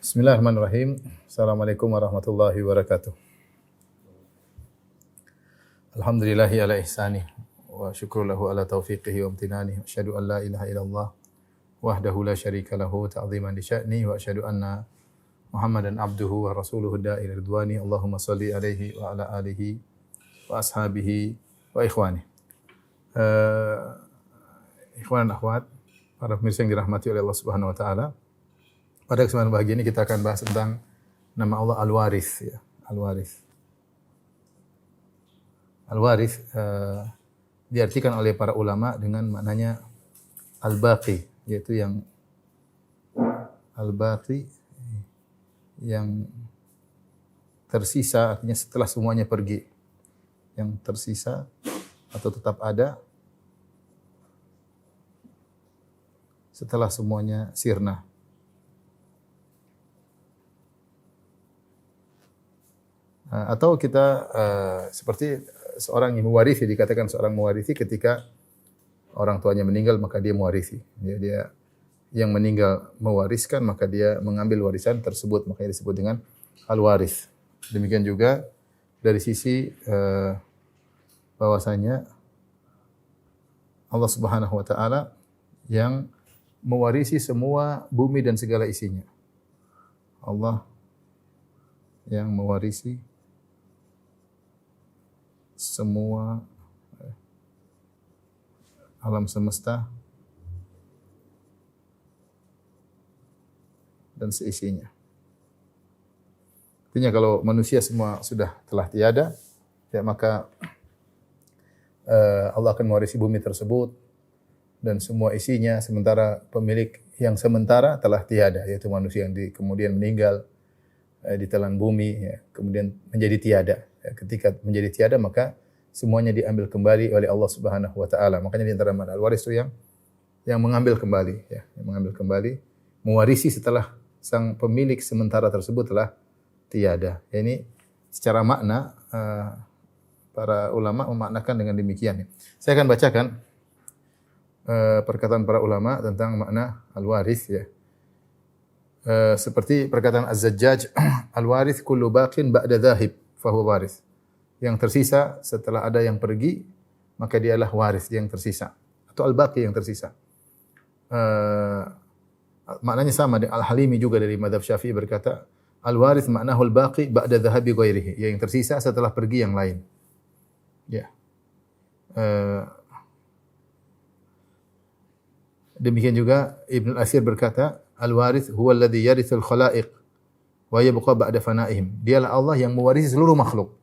Bismillahirrahmanirrahim. Assalamualaikum warahmatullahi wabarakatuh. Alhamdulillahi ala ihsanih wa syukru lahu ala taufiqihi wa amtinani. Asyhadu an la ilaha illallah wahdahu la syarika lahu ta'ziman li sya'ni wa asyhadu anna Muhammadan abduhu wa rasuluhu da'i ila ridwani. Allahumma shalli alaihi wa ala alihi wa ashabihi wa ikhwani. Ikhwan dan akhwat, para pemirsa yang dirahmati oleh Allah Subhanahu wa taala. Pada kesempatan bahagia ini kita akan bahas tentang nama Allah Al-Warith, ya. Al-Warith. Al-Warith diartikan oleh para ulama dengan maknanya Al-Baqi, yaitu yang Al-Baqi yang tersisa, artinya setelah semuanya pergi. Yang tersisa atau tetap ada setelah semuanya sirna. Atau kita seperti seorang yang mewarisi, dikatakan seorang mewarisi ketika orang tuanya meninggal maka dia mewarisi. Dia yang meninggal mewariskan maka dia mengambil warisan tersebut, makanya disebut dengan al-warith. Demikian juga dari sisi bahwasanya Allah Subhanahu wa taala yang mewarisi semua bumi dan segala isinya. Allah yang mewarisi semua alam semesta dan seisinya. Artinya kalau manusia semua sudah telah tiada, ya maka Allah akan mewarisi bumi tersebut dan semua isinya, sementara pemilik yang sementara telah tiada, yaitu manusia yang kemudian meninggal, ditelan bumi, ya, kemudian menjadi tiada. Ya, ketika menjadi tiada maka semuanya diambil kembali oleh Allah Subhanahu wa taala. Makanya di antara makna al-waris itu yang mengambil kembali, ya, yang mengambil kembali, mewarisi setelah sang pemilik sementara tersebut telah tiada. Ya, ini secara makna para ulama memaknakan dengan demikian. Saya akan bacakan perkataan para ulama tentang makna al-waris, ya. Seperti perkataan Az-Zajjaj, al-warith kullu baqin ba'da dhahib fahuwa waris. Yang tersisa setelah ada yang pergi, maka dia adalah waris yang tersisa. Atau al-baqi yang tersisa. Maknanya sama dengan Al-Halimi juga dari mazhab Syafi'i berkata, al-warith maknahu al-baqi ba'da dhahabi ghairihi. Yang tersisa setelah pergi yang lain. Ya. Demikian juga Ibnu Al-Asir berkata, al-warith huwa alladhi yarithul khalaiq wa yabqa ba'da fana'ihim. Dialah Allah yang mewarisi seluruh makhluk.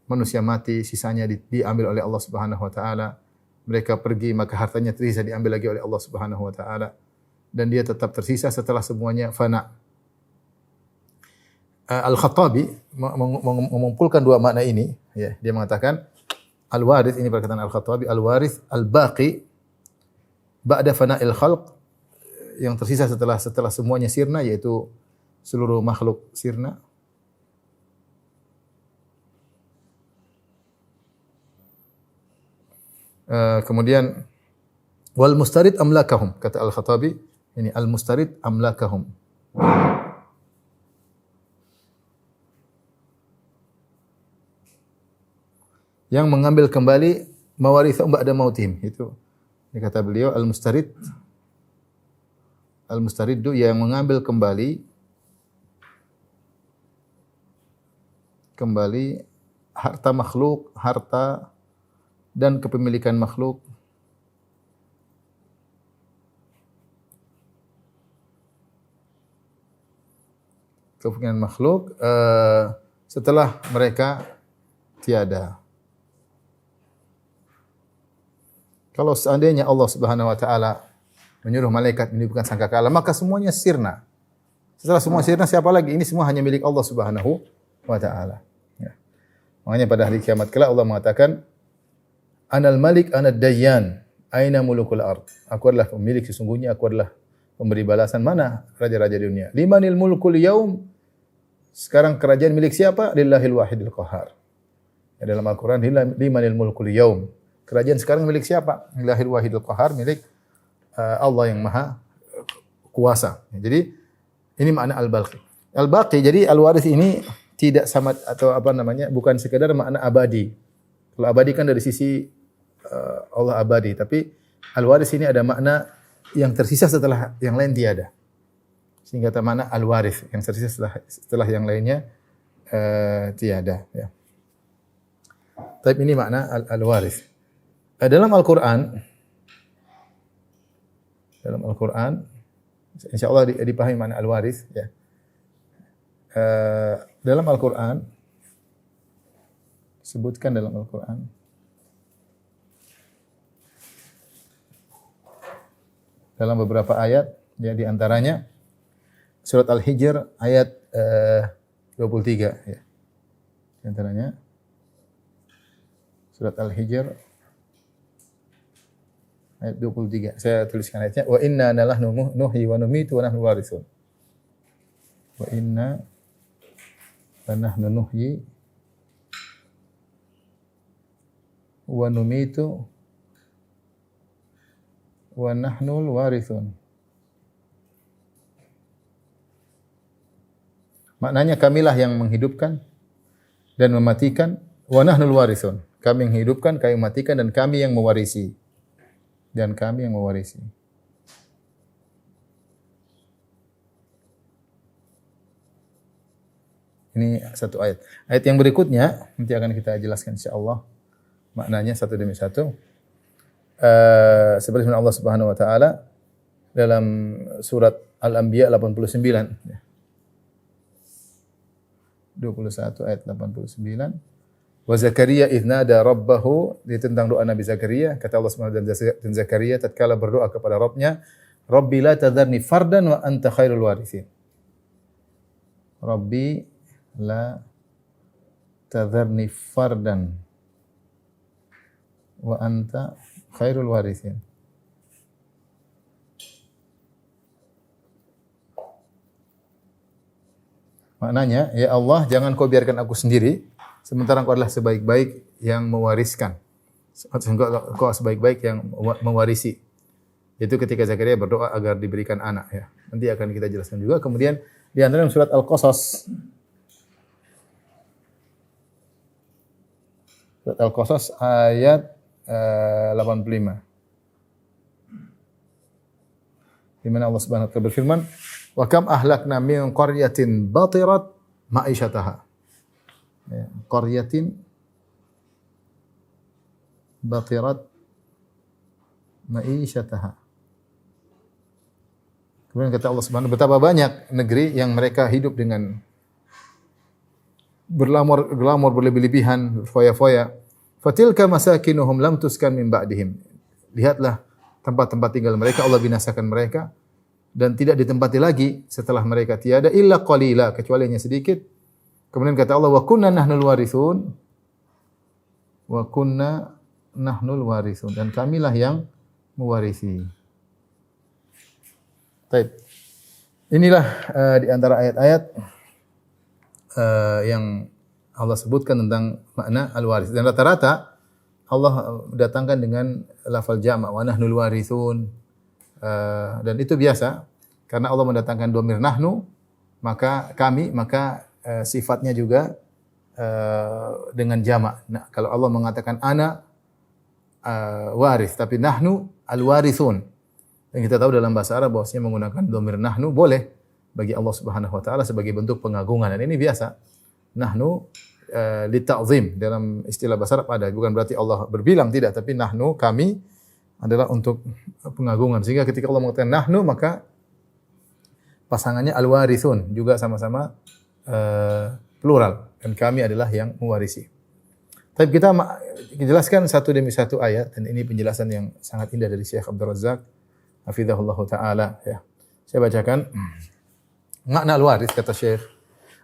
Manusia mati, sisanya diambil oleh Allah Subhanahu wa taala. Mereka pergi, maka hartanya tersisa diambil lagi oleh Allah Subhanahu wa taala. Dan dia tetap tersisa setelah semuanya fana. Al-Khattabi mengumpulkan dua makna ini, ya. Dia mengatakan al-warith, ini perkataan Al-Khattabi, al-warith al-baqi ba'da fana'il khalq, yang tersisa setelah semuanya sirna, yaitu seluruh makhluk sirna. Kemudian wal mustarid amlakahum, kata Al-Khattabi, ini al-mustarid amlakahum. Yang mengambil kembali mawarithum ba'da mautihim, itu ini kata beliau al-mustariddu yang mengambil kembali harta makhluk, harta dan kepemilikan makhluk setelah mereka tiada. Kalau seandainya Allah Subhanahu wa taala menyuruh malaikat meniupkan sangkakala, maka semuanya sirna. Setelah semua sirna, siapa lagi? Ini semua hanya milik Allah Subhanahu wa taala. Ya. Makanya pada hari kiamat kelak Allah mengatakan, Anal Malik, Anad Dayyan, Aina mulukul ard. Aku adalah pemilik sesungguhnya, aku adalah pemberi balasan. Mana raja-raja dunia? Limanil mulkul yaum. Sekarang kerajaan milik siapa? Lillahil wahidil qahar. Ya, dalam Al-Quran, limanil mulkul yaum. Kerajaan sekarang milik siapa? Lillahil wahidil qahar, milik Allah yang maha kuasa. Jadi Ini makna al-baqi. Al-baqi, jadi al-waris ini tidak sama atau apa namanya, bukan sekedar makna abadi. Kalau abadi kan dari sisi Allah abadi, tapi al-waris ini ada makna yang tersisa setelah yang lain tiada. Sehingga makna al-waris yang tersisa setelah yang lainnya tiada. Ya. Tapi ini makna al-waris. Dalam Al-Quran, insya Allah dipahami makna al-waris. Ya. Dalam Al-Quran, sebutkan dalam Al-Quran, dalam beberapa ayat, ya, di antaranya surat Al-Hijr ayat 23. Ya. Di antaranya surat Al-Hijr ayat 23. Saya tuliskan ayatnya. Wa inna nalahnu nuhyi wa numitu wa nahnu warithun. Wa inna lanahnu nuhyi wa numitu wa nahnul warithun. Maknanya kamilah yang menghidupkan dan mematikan, wa nahnul warithun. Kami yang menghidupkan, kami mematikan, dan kami yang mewarisi. Dan kami yang mewarisi. Ini satu ayat. Ayat yang berikutnya nanti akan kita jelaskan insyaallah maknanya satu demi satu. Seperti firman Allah Subhanahu wa taala dalam surat Al-Anbiya 89. 21 ayat 89. Wa Zakaria idz nada rabbahu, tentang doa Nabi Zakaria, kata Allah Subhanahu dan Zakaria tatkala berdoa kepada Rabbnya, Rabbi la tadharni fardan wa anta khairul warithin. Rabbi la tadharni fardan wa anta khairul warithin. Maknanya, ya Allah, jangan kau biarkan aku sendiri, sementara engkau adalah sebaik-baik yang mewariskan. Engkau sebaik-baik yang mewarisi. Itu ketika Zakaria berdoa agar diberikan anak. Ya. Nanti akan kita jelaskan juga. Kemudian di antara surat Al-Qasas. Surat Al-Qasas ayat 85. Di mana Allah Subhanahu wa taala berfirman, "Wa kam ahlakna min qaryatin batirat ma'isyataha." Ya, qaryatin batirat ma'isyataha. Kemudian kata Allah Subhanahu, betapa banyak negeri yang mereka hidup dengan berglamor berlebih-lebihan, berfoya-foya. Fatilka masakinuhum lam tuskan min ba'dihim. Lihatlah tempat-tempat tinggal mereka, Allah binasakan mereka dan tidak ditempati lagi setelah mereka tiada illa qalila, kecuali hanya sedikit. Kemudian kata Allah, wa kunna nahnul warithun. Wa kunna nahnul warithun, dan kamilah yang mewarisi. Baik. Inilah di antara ayat-ayat yang Allah sebutkan tentang makna al-waris. Dan rata-rata Allah datangkan dengan lafal jama' wa nahnul warithun. Dan itu biasa karena Allah mendatangkan dhamir nahnu, maka kami, maka sifatnya juga dengan jama'. Nah, kalau Allah mengatakan ana waris, tapi nahnu al-warithun. Dan kita tahu dalam bahasa Arab bahwasanya menggunakan dhamir nahnu boleh bagi Allah Subhanahu wa taala sebagai bentuk pengagungan, dan ini biasa. Nahnu li ta'zim dalam istilah bahasa Arab ada, bukan berarti Allah berbilang, tidak, tapi nahnu, kami, adalah untuk pengagungan. Sehingga ketika Allah mengatakan nahnu, maka pasangannya al-warithun juga sama-sama plural, dan kami adalah yang mewarisi. Tapi kita jelaskan satu demi satu ayat, dan ini penjelasan yang sangat indah dari Syekh Abdul Razak hafizahullah taala, ya. Saya bacakan makna al-waris, kata Syekh,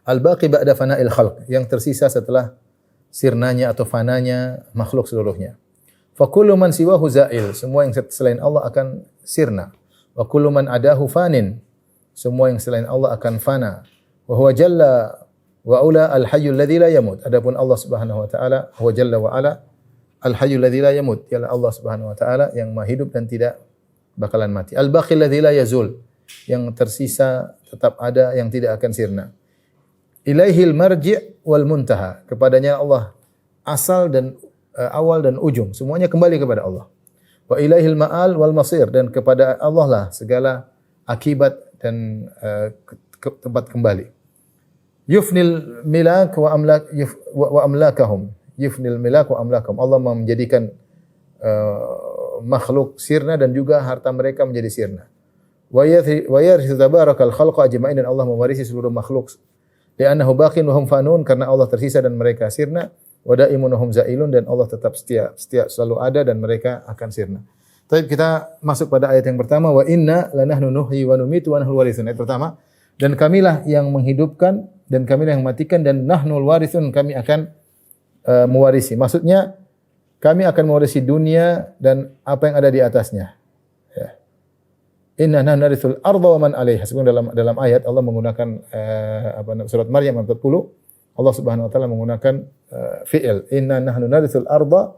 al-baqi ba'da fana'il khalq, yang tersisa setelah sirnanya atau fananya makhluk seluruhnya. Fa kullu man siwahu za'il, semua yang selain Allah akan sirna. Wa kullu man adahu fanin, semua yang selain Allah akan fana. Wa huwa jalla wa ula al-hayyul ladzi la yamut. Adapun Allah Subhanahu wa taala, huwa jalla wa ala al-hayyul ladzi la yamut, ialah Allah Subhanahu wa taala yang maha hidup dan tidak bakalan mati. Al-baqi ladzi la yazul, yang tersisa tetap ada, yang tidak akan sirna. Ilaihil marji' wal muntaha. Kepadanya Allah asal dan awal dan ujung, semuanya kembali kepada Allah. Wa ilaihil ma'al wal masir, dan kepada Allah lah segala akibat dan tempat kembali. Yufnil milak wa amlak wa amlakahum. Yufnil milak wa amlakahum. Allah menjadikan makhluk sirna dan juga harta mereka menjadi sirna. Wa yarithu tabarakal khalqa ajma'in, dan Allah mewarisi seluruh makhluk. Li'annahu baqin wa hum fanun, karena Allah tersisa dan mereka sirna. Wa daimun wa hum zailun, dan Allah tetap setia selalu ada dan mereka akan sirna. Tapi kita masuk pada ayat yang pertama, wa inna lanahnu nuhyi wa numitu wa nahnul warithun. Ayat pertama, dan kamilah yang menghidupkan dan kamilah yang mematikan, dan nahnul warithun, kami akan mewarisi. Maksudnya kami akan mewarisi dunia dan apa yang ada di atasnya. Ya. Inna nahnu narithul arda wa man 'alaiha. Sebenarnya dalam ayat Allah menggunakan surat Maryam 40, Allah Subhanahu wa taala menggunakan fi'il. Inna nahnu narithul arda,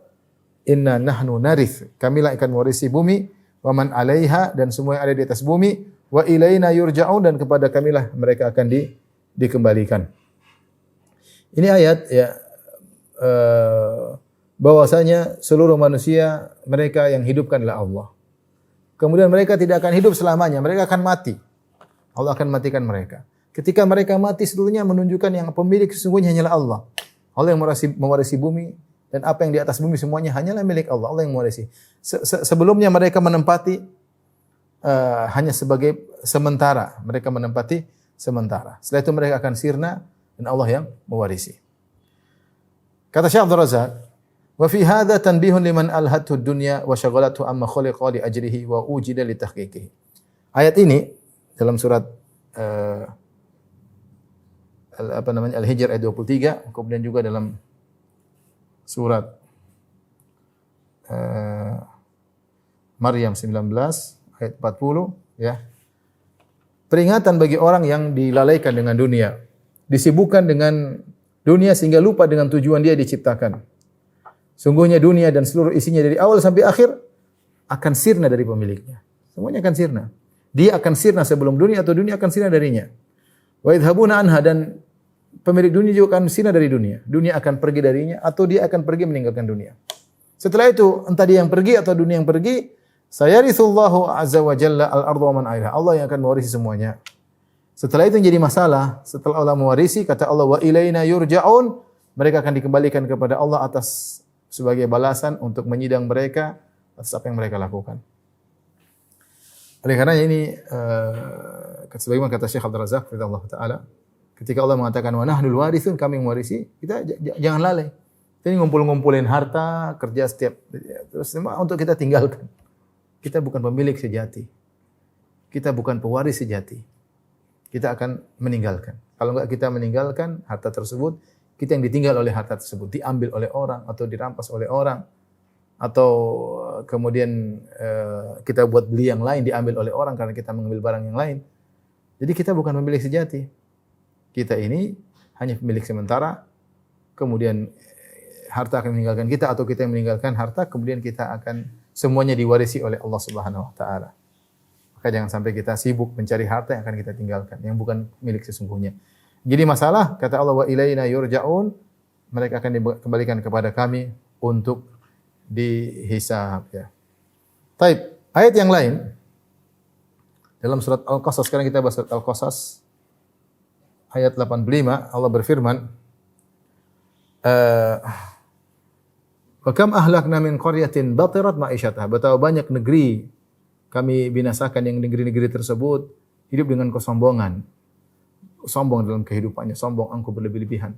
inna nahnu narith. Kamilah akan mewarisi bumi, wa man 'alaiha, dan semua yang ada di atas bumi, wa ilaina yurja'un, dan kepada kamilah mereka akan dikembalikan. Ini ayat ya bahwasanya seluruh manusia mereka yang hidupkan adalah Allah. Kemudian mereka tidak akan hidup selamanya, mereka akan mati. Allah akan matikan mereka. Ketika mereka mati seluruhnya menunjukkan yang pemilik sesungguhnya hanyalah Allah. Allah yang mewarisi bumi, dan apa yang di atas bumi semuanya hanyalah milik Allah. Allah yang mewarisi. Sebelumnya mereka menempati hanya sebagai sementara. Mereka menempati sementara. Setelah itu mereka akan sirna dan Allah yang mewarisi. Kata Syekh Abdul Razak, wa fi hadza tanbihun liman alhathu dunya wa syaghalathu amma khuliqa li ajrihi wa ujida li tahqiqihi. Ayat ini dalam surat Al-Hijr ayat 23, kemudian juga dalam surat Maryam 19 ayat 40, ya. Peringatan bagi orang yang dilalaikan dengan dunia, disibukkan dengan dunia sehingga lupa dengan tujuan dia diciptakan. Sungguhnya dunia dan seluruh isinya dari awal sampai akhir akan sirna dari pemiliknya. Semuanya akan sirna. Dia akan sirna sebelum dunia atau dunia akan sirna darinya. Wa idhabuna anha, dan pemilik dunia juga akan sirna dari dunia. Dunia akan pergi darinya atau dia akan pergi meninggalkan dunia. Setelah itu entah dia yang pergi atau dunia yang pergi, sayarithullahu azza wa jalla al-ardha wa man 'alaiha. Allah yang akan mewarisi semuanya. Setelah itu yang jadi masalah, setelah Allah mewarisi, kata Allah, wa ilaina yurja'un, mereka akan dikembalikan kepada Allah atas sebagai balasan untuk menyidang mereka atas apa yang mereka lakukan. Oleh karena ini sebagaimana kata Syekh Abdul Razak radhiyallahu taala, ketika Allah mengatakan wa nahnul warithun, kami mewarisi, kita jangan lalai. Kita ngumpul-ngumpulin harta, kerja setiap terus untuk kita tinggalkan. Kita bukan pemilik sejati. Kita bukan pewaris sejati. Kita akan meninggalkan. Kalau enggak kita meninggalkan harta tersebut, kita yang ditinggal oleh harta tersebut, diambil oleh orang atau dirampas oleh orang, atau kemudian kita buat beli yang lain, diambil oleh orang karena kita mengambil barang yang lain. Jadi kita bukan pemilik sejati. Kita ini hanya pemilik sementara, kemudian harta akan meninggalkan kita atau kita yang meninggalkan harta, kemudian kita akan semuanya diwarisi oleh Allah Subhanahu wa taala. Maka jangan sampai kita sibuk mencari harta yang akan kita tinggalkan, yang bukan milik sesungguhnya. Jadi masalah, kata Allah, wa ilaina yurja'un, mereka akan dikembalikan kepada kami untuk dihisab, ya. Taib, ayat yang lain dalam surat Al-Qasas, sekarang kita bahas surat Al-Qasas ayat 85, Allah berfirman, wa kam ahlakna min qaryatin batirat ma'isyataha, betapa banyak negeri kami binasakan yang negeri-negeri tersebut hidup dengan kesombongan. Sombong dalam kehidupannya, sombong angkuh berlebih-lebihan.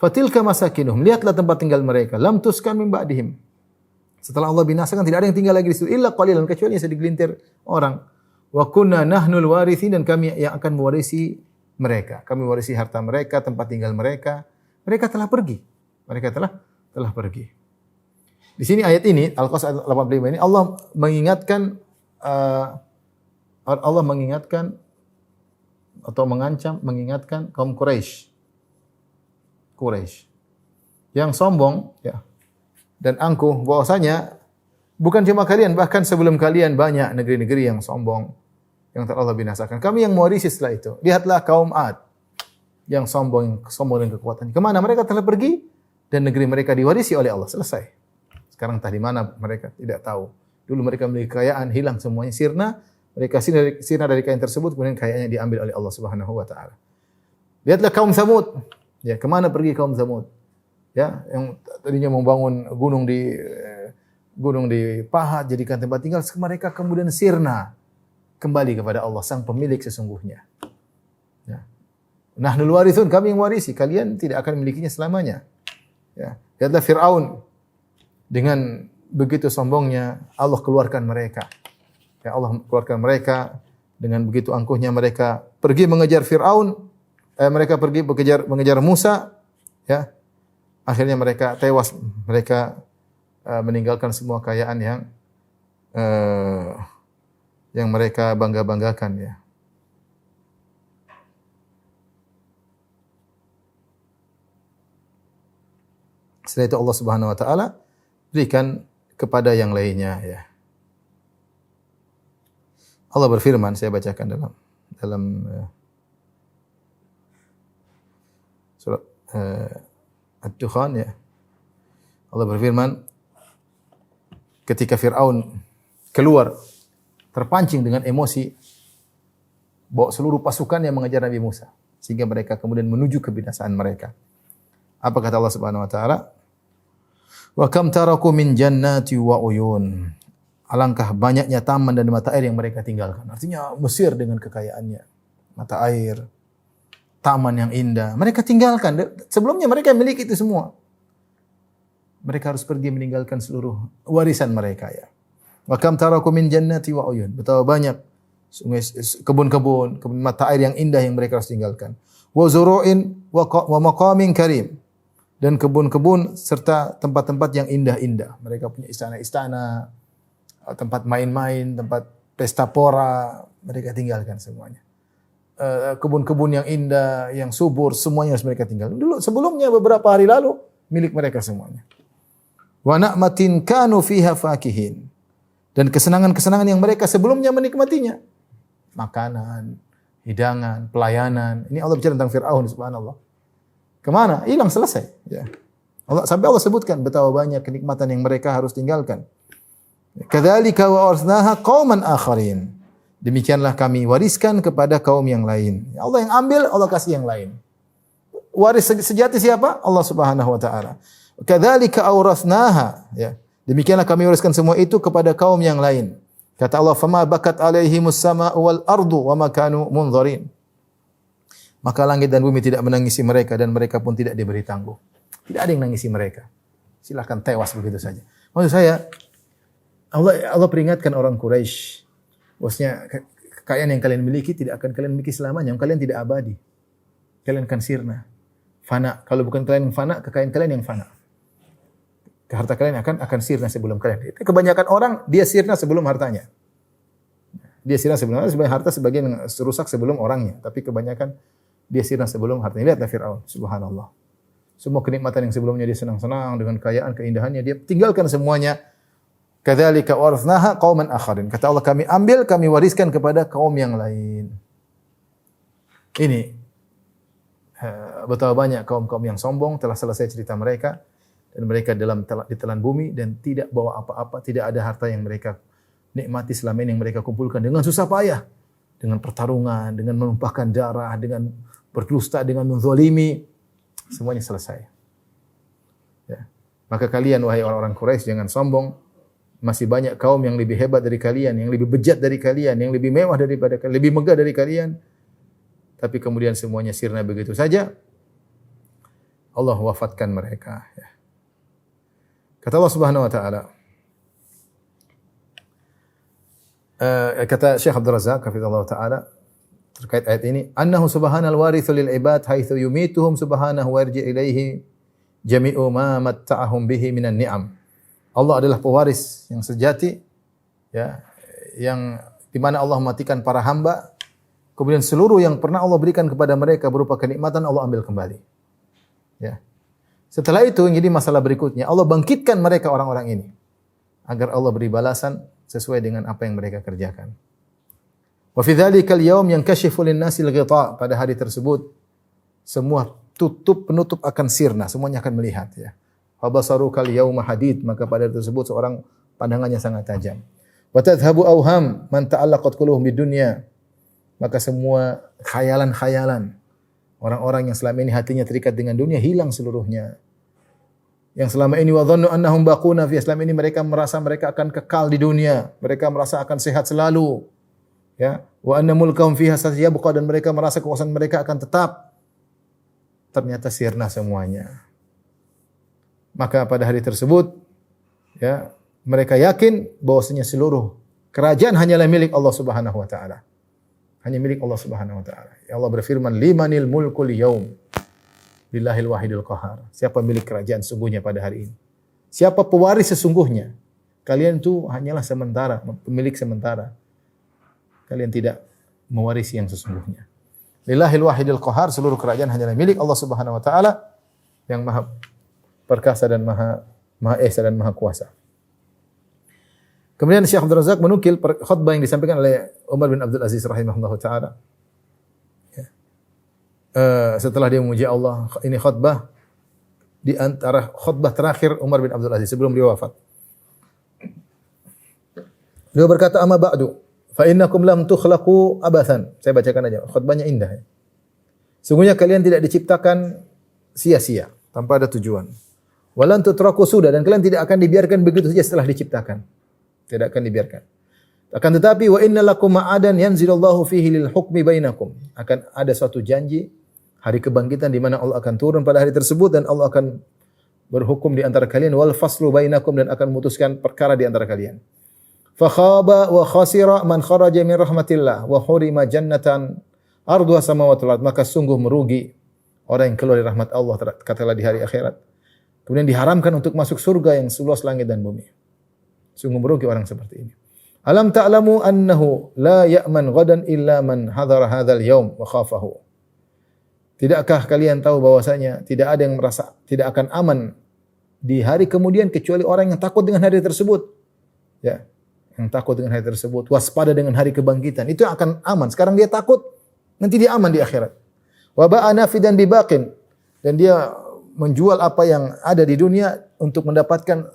Fatilka masakinuhum, lihatlah tempat tinggal mereka, lam tuskan min ba'dihim. Setelah Allah binasakan tidak ada yang tinggal lagi di situ illa qalilan, kecuali yang segelintir orang. Wa kunna nahnul warithin, dan kami yang akan mewarisi mereka. Kami mewarisi harta mereka, tempat tinggal mereka. Mereka telah pergi. Mereka telah pergi. Di sini ayat ini Al-Qasas 85 ini Allah mengingatkan atau mengingatkan kaum Quraisy yang sombong, ya, dan angkuh, bahwasanya bukan cuma kalian, bahkan sebelum kalian banyak negeri-negeri yang sombong, yang telah Allah binasakan. Kami yang mewarisi setelah itu. Lihatlah kaum Ad yang sombong dengan kekuatan. Kemana mereka telah pergi dan negeri mereka diwarisi oleh Allah. Selesai. Sekarang entah di mana mereka tidak tahu. Dulu mereka memiliki kekayaan, hilang semuanya, sirna. Mereka sirna dari kekayaan tersebut, kemudian kekayaannya diambil oleh Allah Subhanahu wa taala. Lihatlah kaum Samud. Ya, kemana pergi kaum Samud? Ya, yang tadinya membangun gunung di Pahat jadikan tempat tinggal, mereka kemudian sirna kembali kepada Allah sang pemilik sesungguhnya. Ya. Nahnul warithun, kami yang warisi, kalian tidak akan memilikinya selamanya. Ya. Lihatlah Fir'aun dengan begitu sombongnya Allah keluarkan mereka. Ya, Allah keluarkan mereka dengan begitu angkuhnya mereka pergi mengejar Fir'aun, mereka pergi mengejar Musa, ya. Akhirnya mereka tewas, mereka meninggalkan semua kekayaan yang mereka bangga-banggakan, ya. Setelah itu Allah Subhanahu wa taala berikan kepada yang lainnya, ya. Allah berfirman, saya bacakan dalam surat Ad-Dukhan, ya. Allah berfirman ketika Fir'aun keluar terpancing dengan emosi, bawa seluruh pasukan yang mengejar Nabi Musa sehingga mereka kemudian menuju kebinasaan mereka. Apa kata Allah Subhanahu wa taala? Wa kam taraku min jannati wa uyun. Alangkah banyaknya taman dan mata air yang mereka tinggalkan. Artinya Mesir dengan kekayaannya, mata air, taman yang indah, mereka tinggalkan. Sebelumnya mereka memiliki itu semua. Mereka harus pergi meninggalkan seluruh warisan mereka, ya. Wa kam taraku min jannati wa uyun. Betapa banyak sungai, kebun-kebun, mata air yang indah yang mereka harus tinggalkan. Wa zuru'in wa maqamin karim. Dan kebun-kebun serta tempat-tempat yang indah-indah. Mereka punya istana-istana, tempat main-main, tempat pesta pora, mereka tinggalkan semuanya. Kebun-kebun yang indah, yang subur, semuanya harus mereka tinggalkan. Dulu sebelumnya beberapa hari lalu milik mereka semuanya. Wa na'matin kanu fiha fakihin. Dan kesenangan-kesenangan yang mereka sebelumnya menikmatinya. Makanan, hidangan, pelayanan. Ini Allah bicara tentang Fir'aun, subhanallah. Kemana? Hilang, selesai. Ya. Sampai Allah sebutkan betapa banyak kenikmatan yang mereka harus tinggalkan. Kadzalika wa arsnaha qauman akharin. Demikianlah kami wariskan kepada kaum yang lain. Allah yang ambil, Allah kasih yang lain. Waris sejati siapa? Allah Subhanahu wa taala. Kadzalika awrasnaha, ya. Demikianlah kami wariskan semua itu kepada kaum yang lain. Kata Allah, "Fama bakat alaihimus sama'u wal ardu wa ma kanu munzarin." Maka langit dan bumi tidak menangisi mereka dan mereka pun tidak diberi tangguh. Tidak ada yang nangisi mereka. Silakan tewas begitu saja. Maksud saya, Allah peringatkan orang Quraisy, bosnya kekayaan yang kalian miliki tidak akan kalian miliki selamanya. Kalian tidak abadi. Kalian akan sirna, fana. Kalau bukan kalian yang fana, kekayaan kalian yang fana. Harta kalian akan sirna sebelum kalian. Kebanyakan orang dia sirna sebelum hartanya. Dia sirna sebelum harta, sebagian rusak sebelum orangnya. Tapi kebanyakan dia sirna sebelum hartanya. Lihatlah Fir'aun, subhanallah. Semua kenikmatan yang sebelumnya dia senang-senang dengan kekayaan, keindahannya, dia tinggalkan semuanya. Kadzalika warasnaha qauman akharin. Kata Allah, kami ambil, kami wariskan kepada kaum yang lain. Ini betapa banyak kaum-kaum yang sombong, telah selesai cerita mereka dan mereka ditelan bumi dan tidak bawa apa-apa, tidak ada harta yang mereka nikmati selama ini yang mereka kumpulkan dengan susah payah, dengan pertarungan, dengan menumpahkan darah, dengan berdusta, dengan menzalimi, semuanya selesai. Ya. Maka kalian wahai orang-orang Quraisy jangan sombong. Masih banyak kaum yang lebih hebat dari kalian, yang lebih bejat dari kalian, yang lebih mewah daripada kalian, lebih megah dari kalian. Tapi kemudian semuanya sirna begitu saja. Allah wafatkan mereka. Ya. Kata Allah Subhanahu wa taala, kata Syekh Abdul Razak hafizallahu taala terkait ayat ini, annahu subhanal warithu lil ibad haitsu yumituhum subhanahu wa yarji ilaihi jami'u ma matta'ahum bihi minan ni'am. Allah adalah pewaris yang sejati, ya, yang di mana Allah mematikan para hamba, kemudian seluruh yang pernah Allah berikan kepada mereka berupa kenikmatan Allah ambil kembali. Ya. Setelah itu yang jadi masalah berikutnya, Allah bangkitkan mereka orang-orang ini agar Allah beri balasan sesuai dengan apa yang mereka kerjakan. Wa fi dzalikal yaum yankashifu lin-nasi al-ghita'. Pada hari tersebut semua penutup akan sirna, semuanya akan melihat ya. Fa basarukal yauma hadid, maka pada hari tersebut seorang pandangannya sangat tajam. Wa tadhhabu awham man ta'allaqat qulubuhum bidunya. Maka semua khayalan-khayalan orang-orang yang selama ini hatinya terikat dengan dunia hilang seluruhnya. Yang selama ini wa dhannu annahum baquna fi, selama ini mereka merasa mereka akan kekal di dunia, mereka merasa akan sehat selalu. Ya, wa anna mulkahum fiha sayabqa, dan mereka merasa kekuasaan mereka akan tetap. Ternyata sirna semuanya. Maka pada hari tersebut ya, mereka yakin bahwasanya seluruh kerajaan hanyalah milik Allah Subhanahu wa taala. Hanya milik Allah Subhanahu wa taala. Ya Allah berfirman, "Limanil mulkul yaum." Lillahil wahidil qahar. Siapa milik kerajaan sesungguhnya pada hari ini? Siapa pewaris sesungguhnya? Kalian itu hanyalah sementara, pemilik sementara. Kalian tidak mewarisi yang sesungguhnya. Lillahil wahidil qahar, seluruh kerajaan hanyalah milik Allah Subhanahu wa taala yang Maha perkasa dan Maha Esa dan Maha Kuasa. Kemudian Syekh Abdul Razak menukil khutbah yang disampaikan oleh Umar bin Abdul Aziz rahimahullahu taala. Ya. Setelah dia memuji Allah, ini khutbah di antara khutbah terakhir Umar bin Abdul Aziz sebelum dia wafat. Dia berkata, "Amma ba'du, fa innakum lam tukhlaqu abathan." Saya bacakan aja, khutbahnya indah ya. Sungguhnya kalian tidak diciptakan sia-sia, tanpa ada tujuan. Walan tutraku sudah, dan kalian tidak akan dibiarkan begitu saja setelah diciptakan. Tidak akan dibiarkan. Akan tetapi wa inna lakum ma'adan yanzilullahu fihi lil hukmi bainakum. Akan ada suatu janji hari kebangkitan di mana Allah akan turun pada hari tersebut dan Allah akan berhukum di antara kalian wal faslu bainakum, dan akan memutuskan perkara di antara kalian. Fa khaba wa khasira man kharaja min rahmatillah wa hurima jannatan arduha samawati wal ard. Maka sungguh merugi orang yang keluar dari rahmat Allah katakanlah di hari akhirat. Kemudian diharamkan untuk masuk surga yang seluas langit dan bumi. Sungguh merugi orang seperti ini. Alam ta'lamu annahu la ya'man ghadan illa man hadara hadzal yaum wa khafahu. Tidakkah kalian tahu bahwasanya tidak ada yang merasa tidak akan aman di hari kemudian kecuali orang yang takut dengan hari tersebut. Ya, yang takut dengan hari tersebut, waspada dengan hari kebangkitan. Itu akan aman. Sekarang dia takut, nanti dia aman di akhirat. Wa ba'a nafidan bi baqin, dan dia menjual apa yang ada di dunia untuk mendapatkan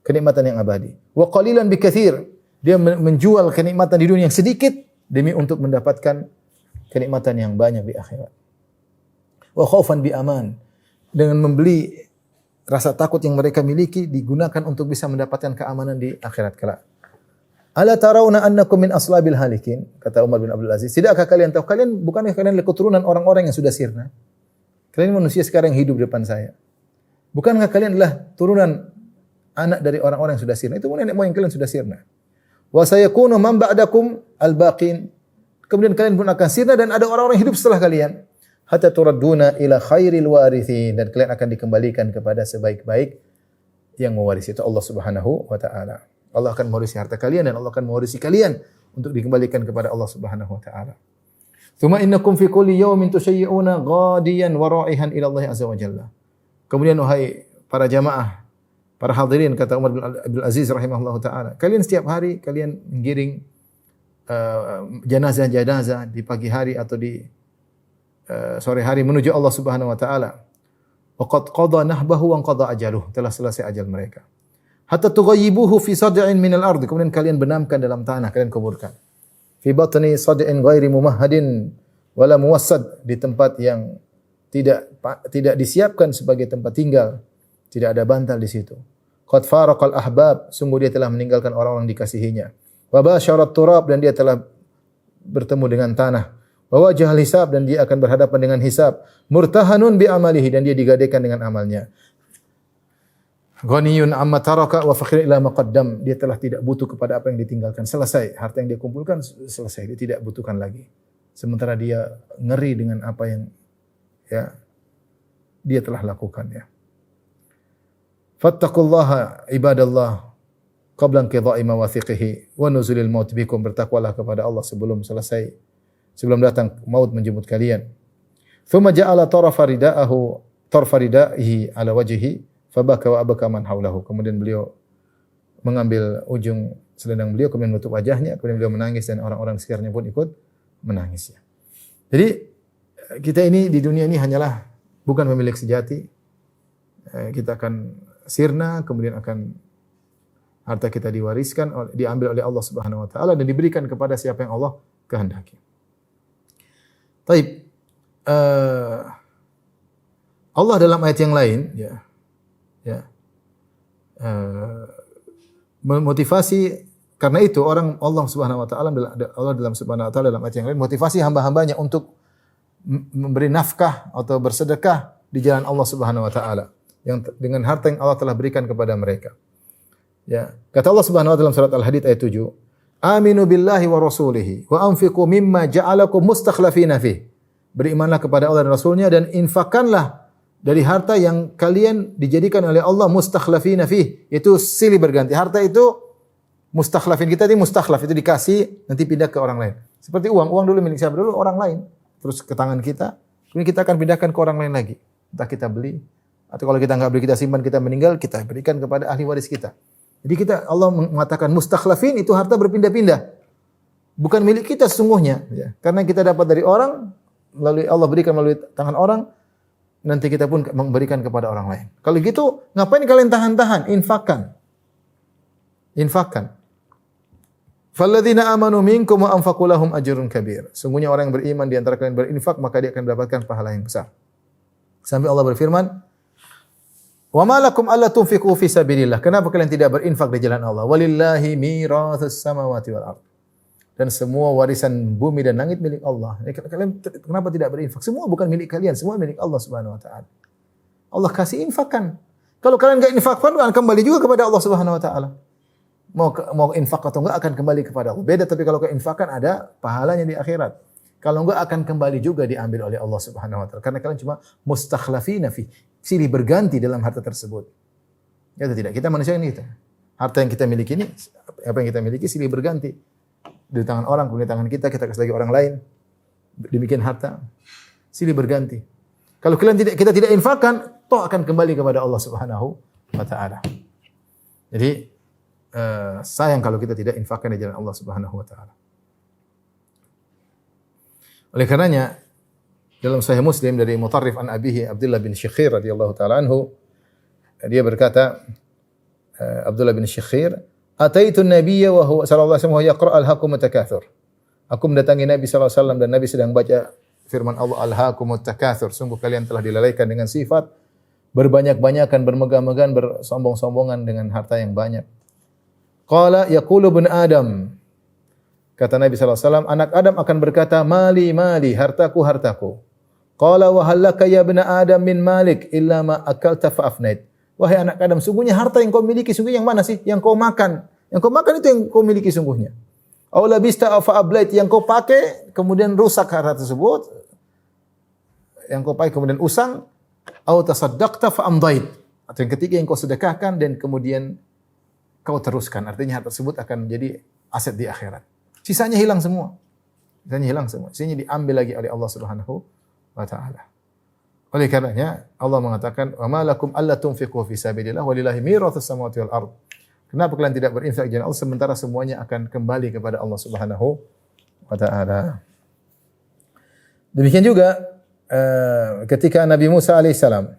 kenikmatan yang abadi. Wa qalilan bi katsir, dia menjual kenikmatan di dunia yang sedikit demi untuk mendapatkan kenikmatan yang banyak di akhirat. Wa khaufan bi aman, dengan membeli rasa takut yang mereka miliki digunakan untuk bisa mendapatkan keamanan di akhirat kelak. Ala tarawna annakum min aslabil halikin, kata Umar bin Abdul Aziz. Tidakkah kalian tahu, bukankah kalian keturunan orang-orang yang sudah sirna? Kalian manusia sekarang yang hidup di depan saya. Bukankah kalian adalah turunan anak dari orang-orang yang sudah sirna? Itu nenek moyang kalian sudah sirna. Wa sayakunu man ba'dakum al-baqin. Kemudian kalian pun akan sirna dan ada orang-orang hidup setelah kalian. Hatta turadduna ila khairil warithin, dan kalian akan dikembalikan kepada sebaik-baik yang mewarisi, itu Allah Subhanahu wa taala. Allah akan mewarisi harta kalian dan Allah akan mewarisi kalian untuk dikembalikan kepada Allah Subhanahu wa taala. Tsumma innakum fi kulli yawmin tushayyi'una ghadiyan wa ra'ihan ila Allah azza wa jalla. Kemudian wahai para jamaah, para hadirin, kata Umar bin Abdul Aziz rahimahullahu taala, kalian setiap hari kalian menggiring jenazah-jenazah di pagi hari atau di sore hari menuju Allah Subhanahu wa taala. Wa qad qada nahbahu wa qada ajaluh, telah selesai ajal mereka. Hatta tughayyibuhu fi sad'in minal ard, kemudian kalian benamkan dalam tanah, kalian kuburkan. Fi batni sad'in ghairi mumahhadin wala muwassad, di tempat yang tidak disiapkan sebagai tempat tinggal, tidak ada bantal di situ. Qad faraqal ahbab, sungguh dia telah meninggalkan orang-orang dikasihinya. Wa basyarat turab, dan dia telah bertemu dengan tanah. Wa wajhal hisab, dan dia akan berhadapan dengan hisab. Murtahanun bi amalihi, dan dia digadaikan dengan amalnya. Ghaniyun amma taraka wa fakhirun ila maqaddam, dia telah tidak butuh kepada apa yang ditinggalkan. Selesai, harta yang dia kumpulkan selesai, dia tidak butuhkan lagi. Sementara dia ngeri dengan apa yang dia telah lakukan ya. Fattaqullaha ibadallah qabla inqidha'i mawathiqihi wa nuzulil maut bikum, bertakwalah kepada Allah sebelum datang maut menjemput kalian. Thumma ja'ala tarfa ridaihi ala wajhihi fabaka wa abaka man haulahu. Kemudian beliau mengambil ujung selendang beliau, kemudian menutup wajahnya, kemudian beliau menangis dan orang-orang di sekitarnya pun ikut menangis. Ya. Jadi kita ini di dunia ini hanyalah bukan pemilik sejati. Kita akan sirna, kemudian akan harta kita diwariskan, diambil oleh Allah Subhanahu wa taala dan diberikan kepada siapa yang Allah kehendaki. Taib. Allah dalam ayat yang lain memotivasi, karena itu orang Allah Subhanahu wa taala, Allah dalam Subhanahu wa taala dalam ayat yang lain motivasi hamba-hambanya untuk memberi nafkah atau bersedekah di jalan Allah Subhanahu wa taala yang dengan harta yang Allah telah berikan kepada mereka. Ya, kata Allah Subhanahu wa taala dalam surat Al-Hadid ayat 7, "Aminu billahi wa rasulihi wa anfiqu mimma ja'alakum mustakhlafina fi." Berimanlah kepada Allah dan Rasulnya dan infakkanlah dari harta yang kalian dijadikan oleh Allah mustakhlafina fi, itu silih berganti. Harta itu mustakhlafin, kita ini mustakhlaf, itu dikasih nanti pindah ke orang lain. Seperti uang dulu milik siapa dulu? Orang lain. Terus ke tangan kita, kemudian kita akan pindahkan ke orang lain lagi. Entah kita beli atau kalau kita enggak beli kita simpan, kita meninggal, kita berikan kepada ahli waris kita. Jadi Allah mengatakan mustakhlafin itu harta berpindah-pindah. Bukan milik kita sesungguhnya, ya. Karena kita dapat dari orang, melalui Allah berikan melalui tangan orang, nanti kita pun memberikan kepada orang lain. Kalau gitu, ngapain kalian tahan-tahan? Infakkan. Falladzina amanu minkum wa anfaqu lahum ajrun kabir. Sungguhnya orang yang beriman di antara kalian berinfak, maka dia akan mendapatkan pahala yang besar. Sampai Allah berfirman, "Wa ma lakum alla tunfiqu fi sabilillah." Kenapa kalian tidak berinfak di jalan Allah? Walillahi mirathus samawati wal ardh. Dan semua warisan bumi dan langit milik Allah. Kalian kenapa tidak berinfak? Semua bukan milik kalian, semua milik Allah Subhanahu wa taala. Allah kasih infakkan. Kalau kalian enggak infakkan, akan kembali juga kepada Allah Subhanahu wa taala. Mau infak atau enggak akan kembali kepada Allah. Beda, tapi kalau keinfakkan ada pahalanya di akhirat. Kalau enggak akan kembali juga diambil oleh Allah Subhanahu wa taala. Karena kalian cuma mustakhlafina fi, silih berganti dalam harta tersebut. Ya atau tidak? Kita manusia ini kita. Harta yang kita miliki ini, apa yang kita miliki silih berganti. Di tangan orang, kemudian di tangan kita kasih lagi orang lain. Demikian harta silih berganti. Kalau kita tidak infakkan, toh akan kembali kepada Allah Subhanahu wa taala. Jadi sayang kalau kita tidak infakkan di jalan Allah Subhanahu wa taala. Oleh karenanya dalam Sahih Muslim dari Mutarrif an abihi Abdullah bin Syikhir radhiyallahu taala anhu, dia berkata, Abdullah bin Syikhir, "Ataitu an-nabiyya wa huwa sallallahu alaihi wasallam yaqra al-hakumut takatsur." Aku mendatangi Nabi sallallahu alaihi wasallam dan Nabi sedang baca firman Allah, "Al-hakumut takatsur." Sungguh kalian telah dilalaikan dengan sifat berbanyak-banyakan, bermegah-megahan, bersombong-sombongan dengan harta yang banyak. Qala yaqulu ibn Adam. Kata Nabi sallallahu alaihi wasallam, anak Adam akan berkata, "Mali, mali, hartaku, hartaku." Qala wa hal laka ya ibn Adam min malik illa ma akalta fa afnait. Wahai anak Adam, sungguhnya harta yang kau miliki sungguhnya yang mana sih? Yang kau makan. Yang kau makan itu yang kau miliki sungguhnya. Aw labista fa ablait, yang kau pakai kemudian rusak harta tersebut. Yang kau pakai kemudian usang. Aw tasaddaqta fa amdait. Atau yang ketiga yang kau sedekahkan dan kemudian kau teruskan. Artinya harta tersebut akan menjadi aset di akhirat. Sisanya hilang semua. Sisanya diambil lagi oleh Allah Subhanahu wa taala. Oleh karenanya Allah mengatakan, "Wa ma lakum alla tunfiqu fi sabilillah walillahi mirathus samawati wal ardh." Kenapa kalian tidak berinfak di jalan Allah sementara semuanya akan kembali kepada Allah Subhanahu wa taala. Demikian juga ketika Nabi Musa alaihissalam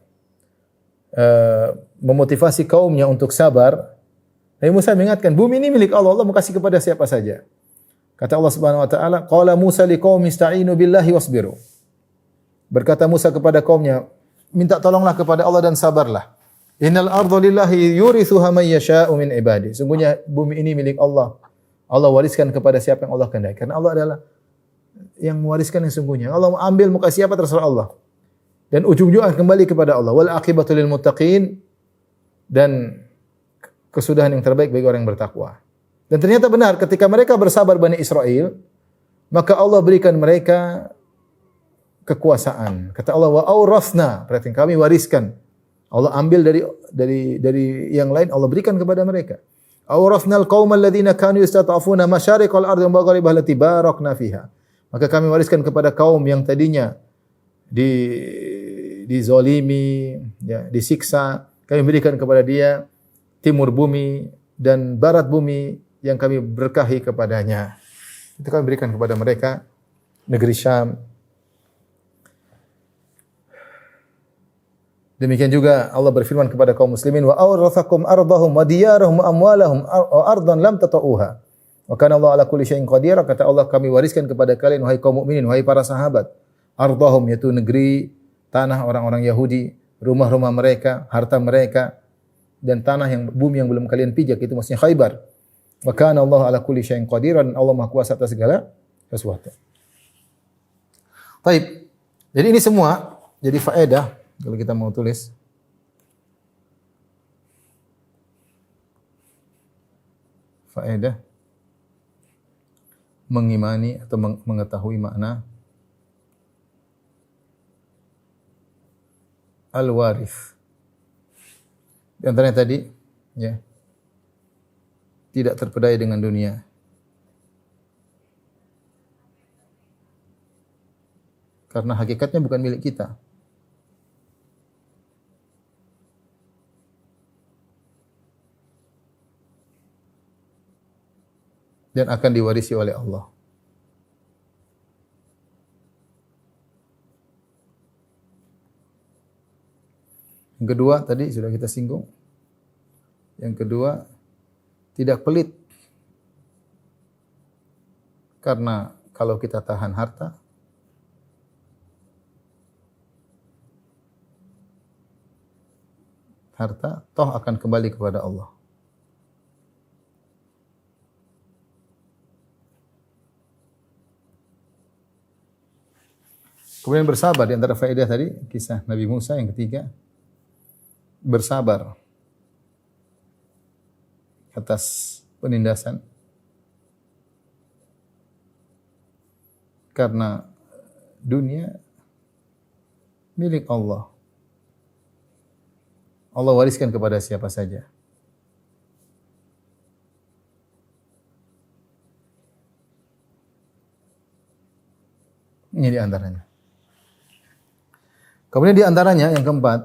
memotivasi kaumnya untuk sabar, Nabi Musa mengingatkan, bumi ini milik Allah, Allah mau kasih kepada siapa saja. Kata Allah Subhanahu wa taala, "Qala Musa liqaumi ista'inu billahi wasbiru." Berkata Musa kepada kaumnya, minta tolonglah kepada Allah dan sabarlah. Innal arda lillahi yurithuha man yasha'u min ibadi. Sungguhnya bumi ini milik Allah. Allah wariskan kepada siapa yang Allah kehendaki. Karena Allah adalah yang mewariskan yang sungguhnya. Allah mau ambil mau kasih apa terserah Allah. Dan ujung-ujungnya kembali kepada Allah. Wal aqibatu lil muttaqin, dan kesudahan yang terbaik bagi orang yang bertakwa. Dan ternyata benar ketika mereka bersabar Bani Israel, maka Allah berikan mereka kekuasaan. Kata Allah, wa aurasna, berarti kami wariskan. Allah ambil dari yang lain, Allah berikan kepada mereka. Aurasnal qaumal ladzina kanu yastata'afuna masyariqal ardi wa magharibaha allati barakna fiha. Maka kami wariskan kepada kaum yang tadinya dizalimi, ya, disiksa, kami berikan kepada dia timur bumi, dan barat bumi yang kami berkahi kepadanya. Itu kami berikan kepada mereka negeri Syam. Demikian juga Allah berfirman kepada kaum muslimin, wa awrathakum ardahum wa diyarahum wa amwalahum wa ardan lam tata'uha. Wa kana Allah ala kulli syai'in qadir. Kata Allah, kami wariskan kepada kalian wahai kaum mukminin, wahai para sahabat, ardahum yaitu negeri, tanah orang-orang Yahudi, rumah-rumah mereka, harta mereka, dan tanah yang bumi yang belum kalian pijak, itu maksudnya Khaybar. Wa kana Allah ala kulli syai'in qadir, dan Allah Maha Kuasa atas segala sesuatu. Baik. Jadi ini semua jadi faedah kalau kita mau tulis. Faedah mengimani atau mengetahui makna al-warith. Di antaranya tadi, ya, tidak terpedaya dengan dunia. Karena hakikatnya bukan milik kita. Dan akan diwarisi oleh Allah. Yang kedua tadi sudah kita singgung. Yang kedua, tidak pelit. Karena kalau kita tahan harta, toh akan kembali kepada Allah. Kemudian bersabar, di antara faedah tadi kisah Nabi Musa. Yang ketiga, bersabar atas penindasan karena dunia milik Allah. Allah wariskan kepada siapa saja. Ini di antaranya. Kemudian di antaranya yang keempat,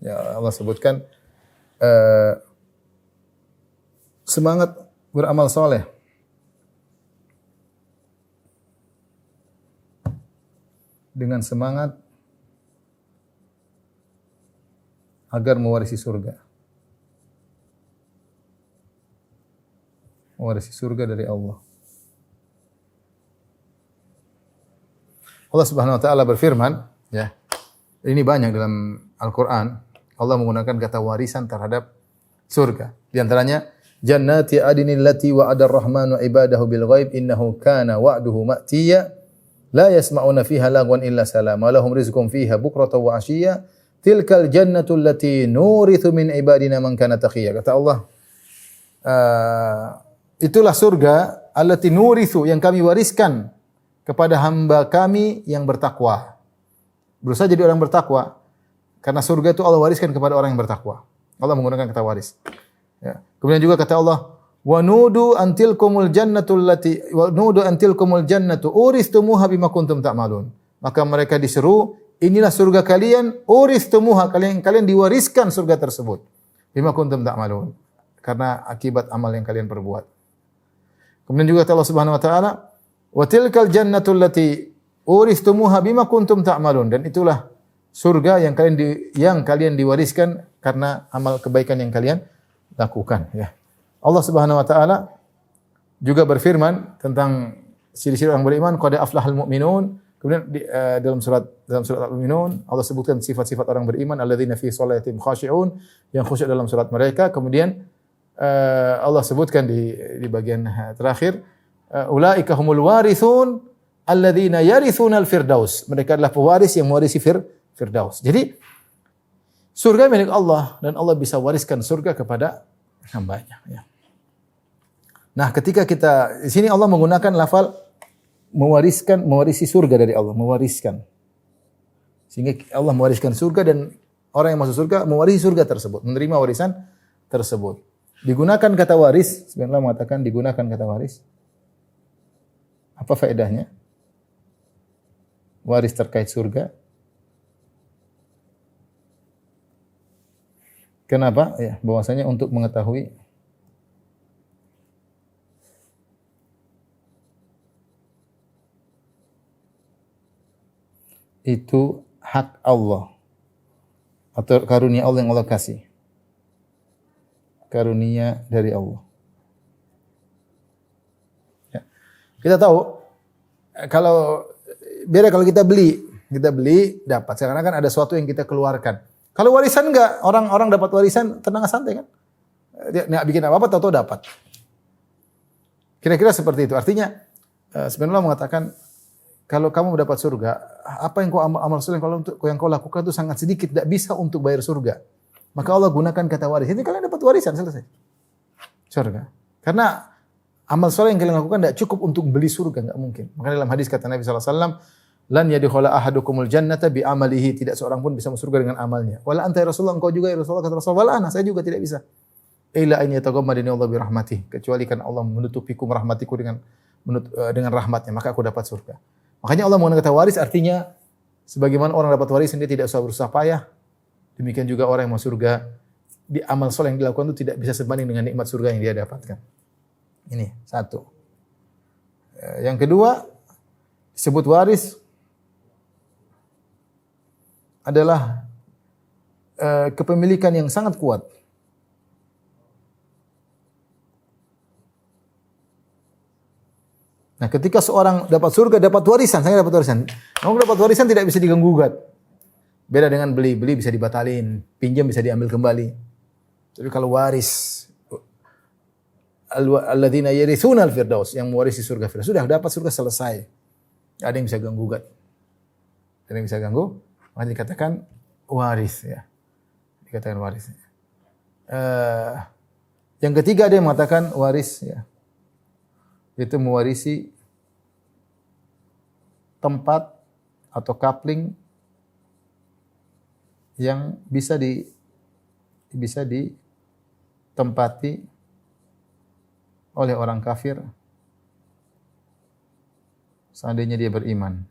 ya Allah sebutkan semangat beramal soleh. Dengan semangat agar mewarisi surga. Mewarisi surga dari Allah. Allah Subhanahu wa taala berfirman, ya. Ini banyak dalam Al-Qur'an. Allah menggunakan kata warisan terhadap surga. Di antaranya jannati adnil lati wa'ada ar-rahmanu ibadahu bil ghaib innahu kana wa'duhu ma'tiya la yasma'una fiha lagwan illa salama lahum rizqun fiha bukratan wa 'ashiyya tilkal jannatu allati nurithu min ibadina man kana taqiyya. Kata Allah, itulah surga allati nurithu yang kami wariskan kepada hamba kami yang bertakwa. Berusaha jadi orang bertakwa. Karena surga itu Allah wariskan kepada orang yang bertakwa. Allah menggunakan kata waris. Ya. Kemudian juga kata Allah, wa nudu antilkumul jannatu uristumuha bima kuntum ta'malun. Maka mereka diseru, inilah surga kalian, uristumuha, kalian diwariskan surga tersebut. Bima kuntum ta'malun. Karena akibat amal yang kalian perbuat. Kemudian juga kata Allah Subhanahu wa taala, wa tilkal jannatu allati uristumuha bima kuntum ta'malun, dan itulah surga yang kalian diwariskan karena amal kebaikan yang kalian lakukan, ya. Allah Subhanahu wa taala juga berfirman tentang ciri-ciri orang beriman, qad aflahal mu'minun. Kemudian dalam surat Al-Mu'minun Allah sebutkan sifat-sifat orang beriman, alladzina fi shalatihim khashi'un, yang khusyuk dalam salat mereka. Kemudian Allah sebutkan di bagian terakhir, ulaika humul warithun alladzina yarithunal firdaus. Mereka adalah pewaris yang mewarisi firdaus. Jadi surga milik Allah dan Allah bisa wariskan surga kepada hamba-Nya, ya. Nah, ketika kita di sini Allah menggunakan lafal mewarisi surga dari Allah, mewariskan. Sehingga Allah mewariskan surga dan orang yang masuk surga mewarisi surga tersebut, menerima warisan tersebut. Digunakan kata waris, sebenarnya Allah mengatakan digunakan kata waris. Apa faedahnya? Waris terkait surga. Kenapa? Ya, bahwasanya untuk mengetahui itu hak Allah atau karunia Allah yang Allah kasih. Karunia dari Allah. Ya. Kita tahu kalau beda kalau kita beli dapat. Sekarang kan ada sesuatu yang kita keluarkan. Kalau warisan enggak, orang dapat warisan tenang santai kan. Dia enggak bikin apa-apa tahu-tahu dapat. Kira-kira seperti itu. Artinya sebenarnya Allah mengatakan kalau kamu mendapat surga, apa yang kau amal soleh yang kau lakukan itu sangat sedikit, tidak bisa untuk bayar surga. Maka Allah gunakan kata waris. Ini kalian dapat warisan selesai. Surga. Karena amal soleh yang kalian lakukan tidak cukup untuk beli surga, enggak mungkin. Maka dalam hadis kata Nabi sallallahu alaihi wasallam, lan yadkhula ahadukumul jannata bi amalihi, tidak seorang pun bisa masuk surga dengan amalnya. Wala anta ya Rasulullah, engkau juga ya Rasulullah, kata Rasul, wala ana, saya juga tidak bisa. Illa an yataghammadani Allah bi rahmatih, kecuali kan Allah menutupiku merahmatiku dengan rahmatnya, maka aku dapat surga. Makanya Allah menggunakan kata waris artinya sebagaimana orang dapat warisan dia tidak usah berusaha payah. Demikian juga orang yang masuk surga di amal soleh yang dilakukan itu tidak bisa sebanding dengan nikmat surga yang dia dapatkan. Ini satu. Yang kedua, disebut waris adalah kepemilikan yang sangat kuat. Nah, ketika seorang dapat surga, dapat warisan, saya dapat warisan. Kamu dapat warisan tidak bisa diganggu-gugat. Beda dengan beli bisa dibatalin, pinjam bisa diambil kembali. Tapi kalau waris, alladzina yarithuna al-firdaus, yang mewarisi surga firdaus, sudah dapat surga selesai. Tidak ada yang bisa ganggu-gugat. Tidak ada yang bisa ganggu, maka dikatakan waris ya. Dikatakan waris. Yang ketiga ada yang mengatakan waris ya. Itu mewarisi tempat atau kapling yang bisa ditempati oleh orang kafir seandainya dia beriman.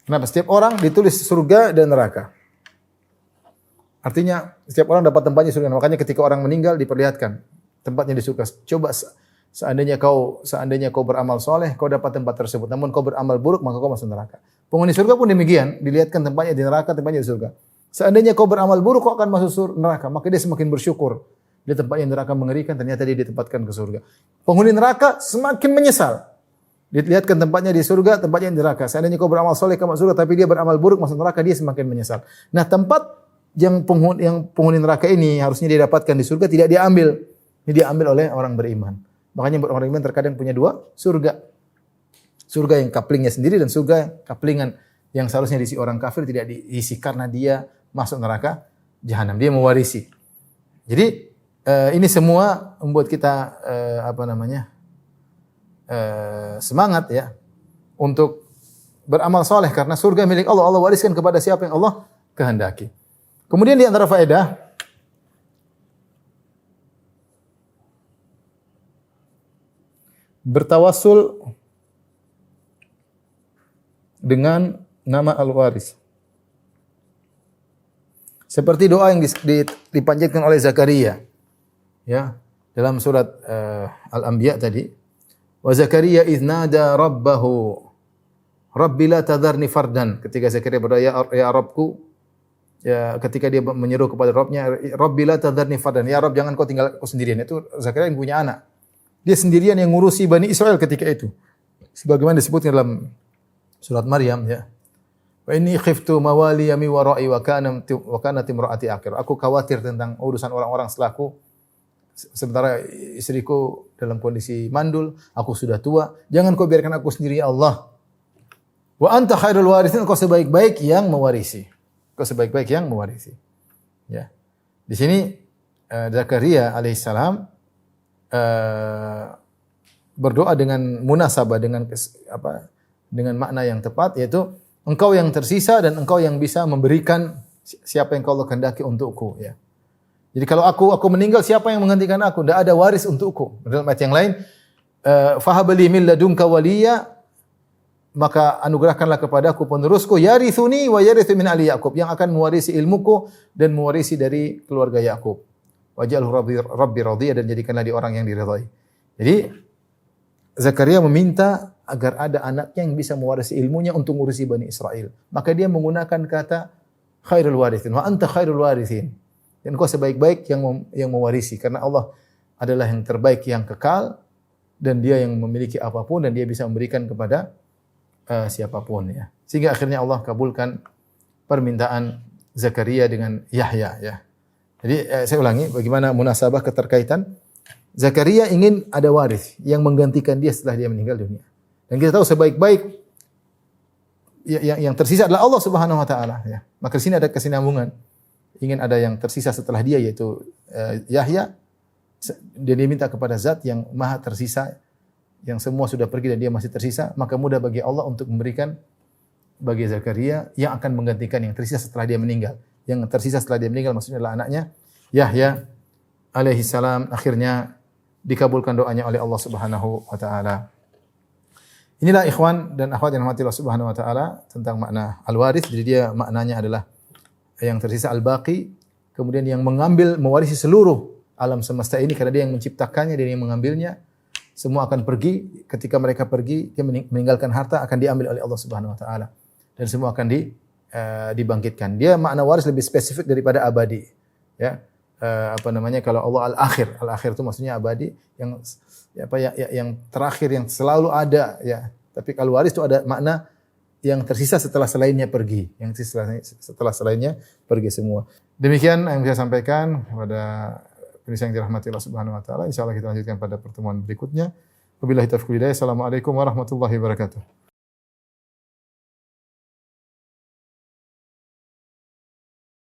Kenapa? Setiap orang ditulis surga dan neraka. Artinya setiap orang dapat tempatnya di surga. Makanya ketika orang meninggal diperlihatkan tempatnya di surga. Coba seandainya kau beramal soleh, kau dapat tempat tersebut. Namun kau beramal buruk, maka kau masuk neraka. Penghuni surga pun demikian, dilihatkan tempatnya di neraka, tempatnya di surga. Seandainya kau beramal buruk, kau akan masuk neraka. Maka dia semakin bersyukur. Dia tempatnya neraka mengerikan, ternyata dia ditempatkan ke surga. Penghuni neraka semakin menyesal. Dilihatkan tempatnya di surga, tempatnya di neraka. Seandainya kau beramal soleh, kau masuk surga, tapi dia beramal buruk, masuk neraka, dia semakin menyesal. Nah, tempat yang penghuni neraka ini harusnya dia dapatkan di surga, tidak diambil. Ini diambil oleh orang beriman. Makanya orang beriman terkadang punya dua surga. Surga yang kaplingnya sendiri dan surga kaplingan yang seharusnya diisi orang kafir tidak diisi karena dia masuk neraka jahanam. Dia mewarisi. Jadi ini semua membuat kita semangat ya untuk beramal soleh karena surga milik Allah. Allah wariskan kepada siapa yang Allah kehendaki. Kemudian di antara faedah bertawassul dengan nama Al-Waris. Seperti doa yang dipanjatkan oleh Zakaria. Ya, dalam surat Al-Anbiya tadi. Wa Zakaria idz nada rabbahu Rabbi la tadharni fardan. Ketika Zakaria berdoa, ya Rabbku, ya ketika dia menyeru kepada Rabbnya, Rabbi la tadharni fardan. Ya Rabb, jangan kau tinggal aku sendirian. Itu Zakaria yang punya anak. Dia sendirian yang ngurusi Bani Israel ketika itu. Sebagaimana disebutkan dalam surat Maryam ya. Wa inni khiftu mawaliya mi wara'i wa kanat imraati aqir. Aku khawatir tentang urusan orang-orang setelahku. Sementara istriku dalam kondisi mandul, aku sudah tua. Jangan kau biarkan aku sendiri ya Allah. Wa anta khairul warithin, kau sebaik-baik yang mewarisi. Kau sebaik-baik yang mewarisi. Ya. Di sini Zakaria alaihissalam berdoa dengan munasabah dengan makna yang tepat, yaitu engkau yang tersisa dan engkau yang bisa memberikan siapa yang kau kehendaki untukku ya. Jadi kalau aku meninggal, siapa yang menggantikan aku? Tidak ada waris untukku. Dalam ayat yang lain, fahabli min ladunka waliya, maka anugerahkanlah kepadaku penerusku yarithuni wa yarithu min ali Yaqub, yang akan mewarisi ilmuku dan mewarisi dari keluarga Yakub. Waj'alhu rabbi radhiya, dan jadikanlah dia orang yang diridhai. Jadi Zakaria meminta agar ada anaknya yang bisa mewarisi ilmunya untuk ngurusi Bani Israel. Maka dia menggunakan kata khairul warithin, wa anta khairul warithin. Dan kau sebaik-baik yang mewarisi, karena Allah adalah yang terbaik, yang kekal, dan dia yang memiliki apapun dan dia bisa memberikan kepada siapapun ya. Sehingga akhirnya Allah kabulkan permintaan Zakaria dengan Yahya ya. Jadi saya ulangi bagaimana munasabah keterkaitan. Zakaria ingin ada waris yang menggantikan dia setelah dia meninggal dunia. Dan kita tahu sebaik-baik yang tersisa adalah Allah Subhanahu wa taala ya. Maka di sini ada kesinambungan. Ingin ada yang tersisa setelah dia yaitu Yahya. Dia diminta kepada zat yang maha tersisa, yang semua sudah pergi dan dia masih tersisa, maka mudah bagi Allah untuk memberikan bagi Zakaria yang akan menggantikan yang tersisa setelah dia meninggal. Yang tersisa setelah dia meninggal maksudnya adalah anaknya Yahya alaihi salam. Akhirnya dikabulkan doanya oleh Allah Subhanahu wa taala. Inilah ikhwan dan akhwat yang dirahmati Allah Subhanahu wa taala tentang makna al-waris. Jadi dia maknanya adalah yang tersisa al-baqi, kemudian yang mengambil mewarisi seluruh alam semesta ini karena dia yang menciptakannya, dia yang mengambilnya. Semua akan pergi, ketika mereka pergi dia meninggalkan harta akan diambil oleh Allah Subhanahu wa taala dan semua akan dibangkitkan. Dia makna waris lebih spesifik daripada abadi. Ya. Kalau Allah al-akhir. Al-akhir itu maksudnya abadi yang terakhir yang selalu ada ya. Tapi kalau waris itu ada makna yang tersisa setelah selainnya pergi, yang setelah selainnya pergi semua. Demikian yang saya sampaikan kepada pemirsa yang dirahmati Allah Subhanahu wa taala. Insyaallah kita lanjutkan pada pertemuan berikutnya. Wabillahi taufiq wal hidayah. Assalamualaikum warahmatullahi wabarakatuh.